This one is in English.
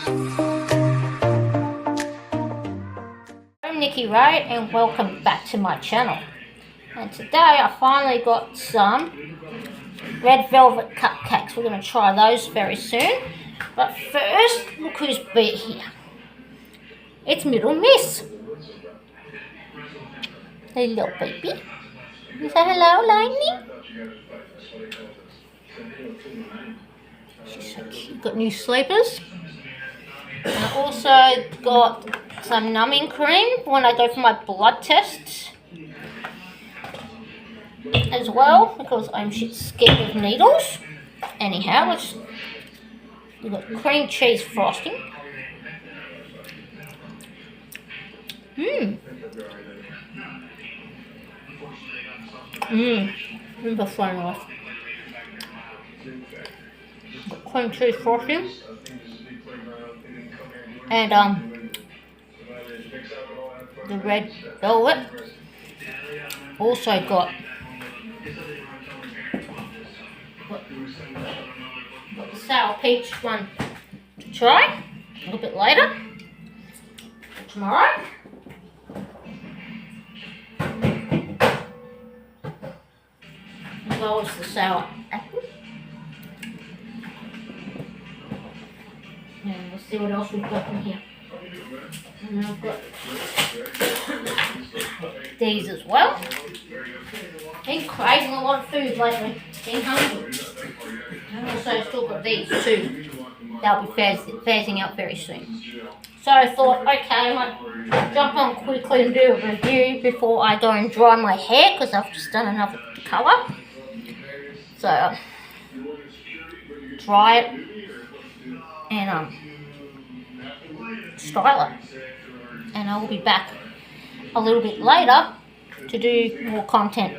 I'm Nikki Rei and welcome back to my channel. And today I finally got some red velvet cupcakes. We're going to try those very soon. But first, look who's here. It's Middle Miss. Hello, baby. You say hello, Lightning? She's so cute. Got new sleepers. And I also got some numbing cream when I go for my blood tests as well, because I'm shit scared of needles. Anyhow, we've got cream cheese frosting. Remember frying off. Cream cheese frosting. And the red velvet. Also got the sour peach one to try a little bit later tomorrow. As well as the sour apple. And we'll see what else we've got in here. And I've got these as well. Been craving a lot of food lately. Been hungry. And also still got these too. They'll be phasing out very soon. So I thought, okay, I might jump on quickly and do a review before I go and dry my hair, because I've just done another colour. So dry it and style it. And I will be back a little bit later to do more content